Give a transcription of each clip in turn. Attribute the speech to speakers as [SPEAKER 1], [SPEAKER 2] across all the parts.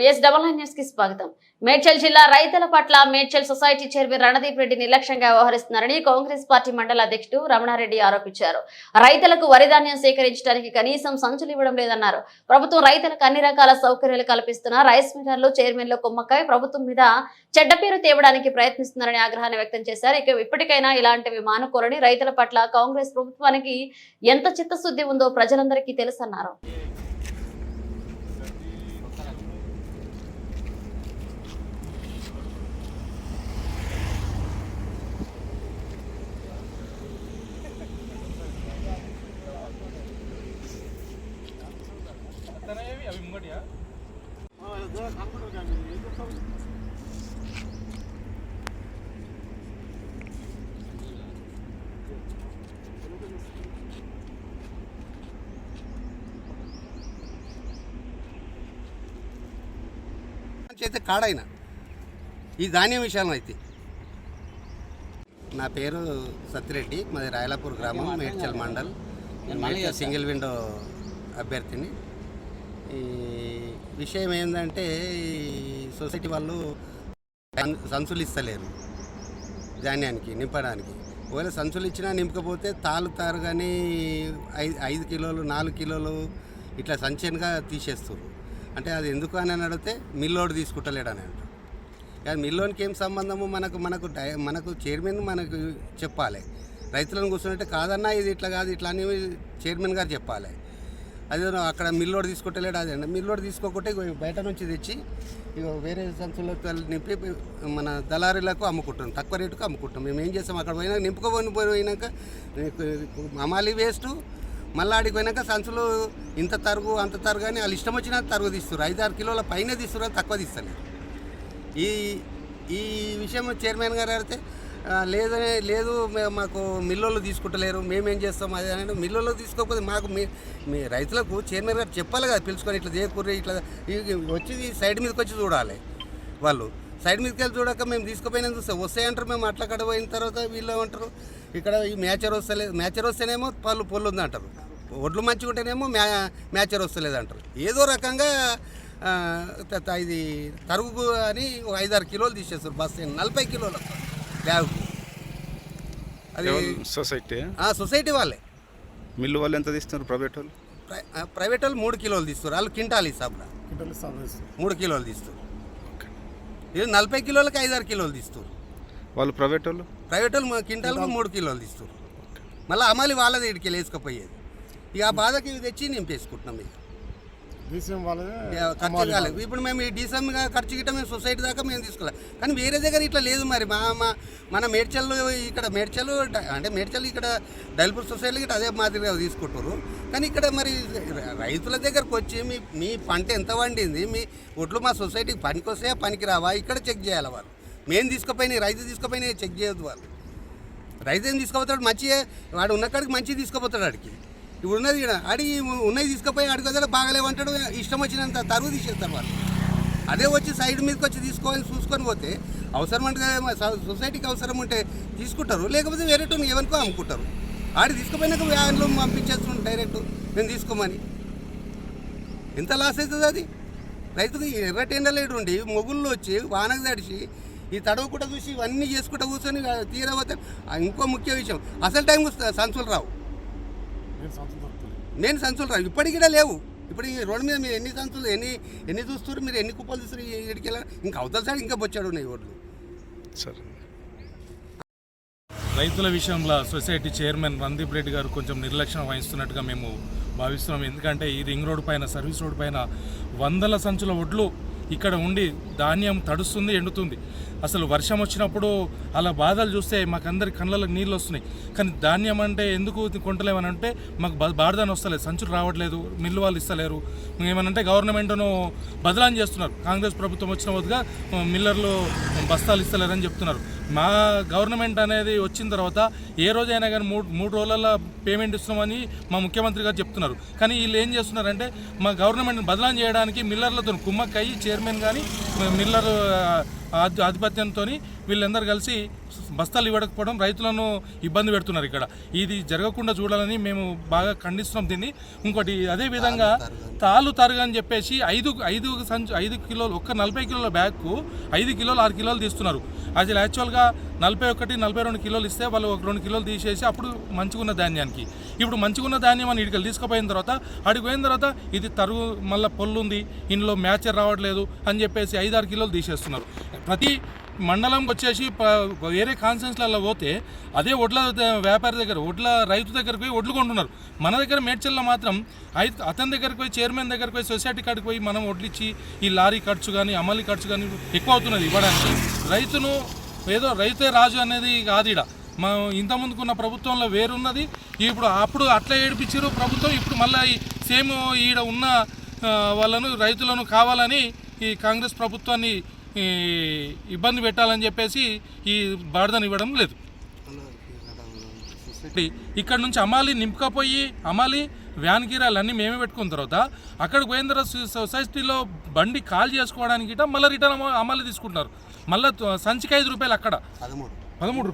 [SPEAKER 1] News కి స్వాగతం. మేడ్చల్ జిల్లా రైతుల పట్ల మేడ్చల్ సొసైటీ చైర్మన్ రణదీప్ రెడ్డి నిర్లక్ష్యంగా వ్యవహరిస్తున్నారని కాంగ్రెస్ పార్టీ మండల అధ్యక్షుడు రమణారెడ్డి ఆరోపించారు. రైతులకు వరిధాన్యం సేకరించడానికి కనీసం సంచులు ఇవ్వడం లేదన్నారు. ప్రభుత్వం రైతులకు అన్ని రకాల సౌకర్యాలు కల్పిస్తున్నా రైస్ మిల్లర్లు చైర్మన్లు కుమ్మక్కై ప్రభుత్వం మీద చెడ్డ పేరు తేవడానికి ప్రయత్నిస్తున్నారని ఆగ్రహాన్ని వ్యక్తం చేశారు. ఇక ఇప్పటికైనా ఇలాంటివి మానుకోరని, రైతుల పట్ల కాంగ్రెస్ ప్రభుత్వానికి ఎంత చిత్తశుద్ధి ఉందో ప్రజలందరికీ తెలుసన్నారు.
[SPEAKER 2] అయితే కాడైన ఈ ధాన్యం విషయంలో అయితే నా పేరు సత్యరెడ్డి, మాది రాయలాపూర్ గ్రామం, మేడ్చల్ మండల్, సింగిల్ విండో అభ్యర్థిని. ఈ విషయం ఏంటంటే ఈ సొసైటీ వాళ్ళు సంచులు ఇస్తలేరు ధాన్యానికి నింపడానికి. ఒకవేళ సంచులు ఇచ్చినా నింపకపోతే తాలుతారు కానీ 5 కిలోలు 4 కిలోలు ఇట్లా సంచనగా తీసేస్తారు. అంటే అది ఎందుకు అని అడిగితే మిల్లోడు తీసుకుంటలేడు అని అంటారు. కానీ మిల్లోనికి ఏం సంబంధము? మనకు చైర్మన్ మనకు చెప్పాలి. రైతులను కూర్చున్నట్టే కాదన్నా ఇది ఇట్లా కాదు ఇట్లా అని చైర్మన్ గారు చెప్పాలి. అదే అక్కడ మిల్లోడు తీసుకుంటలేడు. అదే మిల్లోడు తీసుకోకుంటే బయట నుంచి తెచ్చి వేరే సంచులకు నింపి మన దళారీలకు అమ్ముకుంటాం, తక్కువ రేటుకు అమ్ముకుంటాం. మేము ఏం చేస్తాం, అక్కడ పోయినా పోయినాక అమాలి వేస్ట్, మళ్ళీ ఆడికి పోయినాక సంచులు ఇంత తరుగు అంత తరుగు అని వాళ్ళు ఇష్టం వచ్చిన తరుగు తీస్తారు. 5-6 కిలోల పైన తీస్తారు, తక్కువ తీస్తలేదు. ఈ విషయం చైర్మన్ గారు అడిగితే లేదు మాకు మిల్లోళ్ళు తీసుకుంటలేరు, మేమేం చేస్తాం అది అని. మిల్లోళ్ళు తీసుకోకపోతే మాకు మీ రైతులకు చైర్మన్ గారు చెప్పాలి కదా, పిలుచుకొని ఇట్లా చేయకూడదు, ఇట్లా వచ్చి సైడ్ మీదకి వచ్చి చూడాలి. వాళ్ళు సైడ్ మీదకి వెళ్ళి చూడక మేము తీసుకుపోయినా వస్తాయంటారు. మేము అట్లా కడ పోయిన తర్వాత వీళ్ళు ఏమంటారు, ఇక్కడ ఈ మ్యాచర్ వస్తలేదు, మ్యాచర్ వస్తేనేమో పొల్లు ఉంది అంటారు, ఒడ్లు మంచిగా ఉంటేనేమో మ్యాచర్ వస్తలేదు అంటారు. ఏదో రకంగా ఇది తరుగు అని 5-6 కిలోలు తీసేస్తారు. బస్ 40 కిలోలు బ్యాగ్. అది సొసైటీ వాళ్ళే.
[SPEAKER 3] మిల్లు వాళ్ళు ఎంత తీస్తున్నారు?
[SPEAKER 2] ప్రైవేట్ వాళ్ళు 3 కిలోలు తీస్తారు. వాళ్ళు కింటాలు హిసాబ్లా 3 కిలోలు తీస్తారు. ఇది 40 కిలోలకి 5-6 కిలోలు తీస్తారు.
[SPEAKER 3] వాళ్ళు ప్రైవేట్ వాళ్ళు
[SPEAKER 2] కింటాలకు 3 కిలోలు తీస్తారు. మళ్ళీ అమాలి వాళ్ళది ఇడికి వేసుకపోయేది. ఇక ఆ బాధకి ఇవి తెచ్చి నింపేసుకుంటున్నాం. ఇక ఖర్చు కాలేదు. ఇప్పుడు మేము ఈ డీసెంగా ఖర్చు గిట్ట మేము సొసైటీ దాకా మేము తీసుకోవాలి. కానీ వేరే దగ్గర ఇట్లా లేదు. మరి మన మేడ్చల్ ఇక్కడ మేడ్చల్ ఇక్కడ డైల్పూర్ సొసైటీలో గిట్ట అదే మాదిరిగా తీసుకుంటారు. కానీ ఇక్కడ మరి రైతుల దగ్గరకు వచ్చి మీ పంట ఎంత వండింది, మీ ఒట్లు మా సొసైటీకి పనికి వస్తే పనికి రావా, ఇక్కడ చెక్ చేయాలి. వాళ్ళు మేము తీసుకుపోయినాయి, రైతు తీసుకుపోయినాయి చెక్ చేయొద్దు. వాళ్ళు రైతు ఏం తీసుకుపోతాడు, మంచిగా వాడు ఉన్న కాడికి మంచిగా తీసుకుపోతాడు. ఆడికి ఇప్పుడు ఉన్నది ఇక్కడ అడిగి ఉన్నది తీసుకుపోయి ఆడికి వద్ద బాగలేమంటాడు, ఇష్టం వచ్చినంత తరువు తీసేస్తారు వాళ్ళు. అదే వచ్చి సైడ్ మీదకి వచ్చి తీసుకోవాలి చూసుకొని పోతే అవసరం అంటే సొసైటీకి అవసరం ఉంటే తీసుకుంటారు, లేకపోతే వేరేటో ఎవరికో అమ్ముకుంటారు. ఆడి తీసుకుపోయినాక వ్యాన్లు పంపించేస్తున్నాం డైరెక్ట్ మేము తీసుకోమని. ఎంత లాస్ అవుతుంది అది రైతుకి. ఎర్రటెండలేడు ఉండి మొగుళ్ళు వచ్చి వానకు తడిచి ఈ తడవ కూడా చూసి ఇవన్నీ చేసుకుంటూ కూర్చొని తీరబోతే. ఇంకో ముఖ్య విషయం, అసలు టైం సంచులు రావు. నేను సంచులు రావు ఇప్పటికి కూడా లేవు. ఇప్పుడు ఈ రోడ్డు మీద మీరు ఎన్ని సంచులు ఎన్ని చూస్తారు, మీరు ఎన్ని కుప్పలు చూస్తారు, ఇక్కడికి వెళ్ళాలి. ఇంకా అవతల సైడ్ ఇంకా బొచ్చాడు ఉన్నాయి ఓట్లు.
[SPEAKER 3] సరే,
[SPEAKER 4] రైతుల విషయంలో సొసైటీ చైర్మన్ రణదీప్ రెడ్డి గారు కొంచెం నిర్లక్ష్యం వహిస్తున్నట్టుగా మేము భావిస్తున్నాం. ఎందుకంటే ఈ రింగ్ రోడ్ పైన, సర్వీస్ రోడ్ పైన 100ల సంచుల ఒడ్లు ఇక్కడ ఉండి ధాన్యం తడుస్తుంది, ఎండుతుంది. అసలు వర్షం వచ్చినప్పుడు అలా బాధలు చూస్తే మాకందరి కళ్ళలో నీళ్ళు వస్తున్నాయి. కానీ ధాన్యం అంటే ఎందుకు కొంటలేమని అంటే మాకు బాధని వస్తలేదు, సంచులు రావట్లేదు, మిల్లు వాళ్ళు ఇస్తలేరు. ఏమనంటే గవర్నమెంట్ను బదలాం చేస్తున్నారు. కాంగ్రెస్ ప్రభుత్వం వచ్చిన వద్దుగా మిల్లర్లు బస్తాలు ఇస్తలేరని చెప్తున్నారు. మా గవర్నమెంట్ అనేది వచ్చిన తర్వాత ఏ రోజైనా కానీ మూడు రోజుల పేమెంట్ ఇస్తున్నామని మా ముఖ్యమంత్రి గారు చెప్తున్నారు. కానీ వీళ్ళు ఏం చేస్తున్నారంటే మా గవర్నమెంట్ని బదలాం చేయడానికి మిల్లర్లతో కుమ్మక్కయ్యి చైర్మన్ కానీ మిల్లర్ ఆధిపత్యంతో వీళ్ళందరూ కలిసి బస్తాలు ఇవ్వకపోవడం రైతులను ఇబ్బంది పెడుతున్నారు. ఇక్కడ ఇది జరగకుండా చూడాలని మేము బాగా ఖండిస్తున్నాం దీన్ని. ఇంకోటి అదేవిధంగా తాలు తరుగు అని చెప్పేసి 5 కిలోలు ఒక్క 40 కిలోల బ్యాగ్కు 5 కిలోలు 6 కిలోలు తీస్తున్నారు. అది యాక్చువల్గా 41-42 కిలోలు ఇస్తే వాళ్ళు ఒక 2 కిలోలు తీసేసి అప్పుడు మంచిగున్న ధాన్యానికి, ఇప్పుడు మంచిగున్న ధాన్యం అని ఇటుకలు తీసుకుపోయిన తర్వాత అడిగి పోయిన తర్వాత ఇది తరుగు మళ్ళీ పొల్లు ఉంది, ఇందులో మ్యాచర్ రావట్లేదు అని చెప్పేసి 5-6 కిలోలు తీసేస్తున్నారు. ప్రతి మండలంకి వచ్చేసి వేరే కాన్ఫరెన్స్లలో పోతే అదే వడ్ల వ్యాపారి దగ్గర రైతు దగ్గరికి పోయి వడ్లు కొంటున్నారు. మన దగ్గర మేడ్చల్లో మాత్రం అతని దగ్గరికి పోయి చైర్మన్ దగ్గరికి పోయి సొసైటీ కాడికి పోయి మనం వడ్లు ఇచ్చి ఈ లారీ ఖర్చు కానీ అమలు ఖర్చు కానీ ఎక్కువ అవుతున్నది ఇవ్వడానికి. రైతును ఏదో రైతే రాజు అనేది కాదు. ఇక్కడ మనం ఇంతకుముందుకున్న ప్రభుత్వంలో వేరున్నది, ఇప్పుడు అప్పుడు అట్లా ఏడిపించారు ప్రభుత్వం, ఇప్పుడు మళ్ళీ సేమ్ ఈడ ఉన్న వాళ్ళను రైతులను కావాలని ఈ కాంగ్రెస్ ప్రభుత్వాన్ని ఇబ్బంది పెట్టాలని చెప్పేసి ఈ బాధను ఇవ్వడం లేదు. ఇక్కడ నుంచి అమాలి నింపుకపోయి అమాలి వ్యాన్ కిరాయిలు అన్నీ మేమే పెట్టుకున్న తర్వాత అక్కడికి పోయిన తర్వాత సొసైటీలో బండి కాల్ చేసుకోవడానికి మళ్ళీ రిటర్న్ అమాలి తీసుకుంటున్నారు. మళ్ళీ సంచికి 5 రూపాయలు, అక్కడ 13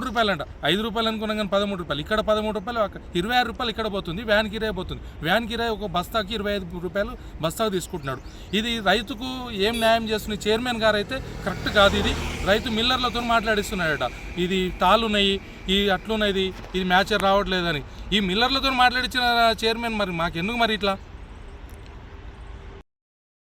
[SPEAKER 4] రూపాయలు అంట. 5 రూపాయలు అనుకున్నాం కానీ 13 రూపాయలు, ఇక్కడ 13 రూపాయలు, 26 రూపాయలు ఇక్కడ పోతుంది. వ్యాన్ కిరాయి పోతుంది. వ్యాన్ కిరాయి ఒక బస్తాకి 25 రూపాయలు బస్తాకు తీసుకుంటున్నాడు. ఇది రైతుకు ఏం న్యాయం చేస్తుంది? చైర్మన్ గారు అయితే కరెక్ట్ కాదు. ఇది రైతు మిల్లర్లతో మాట్లాడిస్తున్నాడట, ఇది తాళ్ళున్నాయి, ఈ అట్లున్నది, ఇది మ్యాచర్ రావట్లేదని. ఈ మిల్లర్లతో మాట్లాడించిన చైర్మన్ మరి మాకెందుకు మరి ఇట్లా?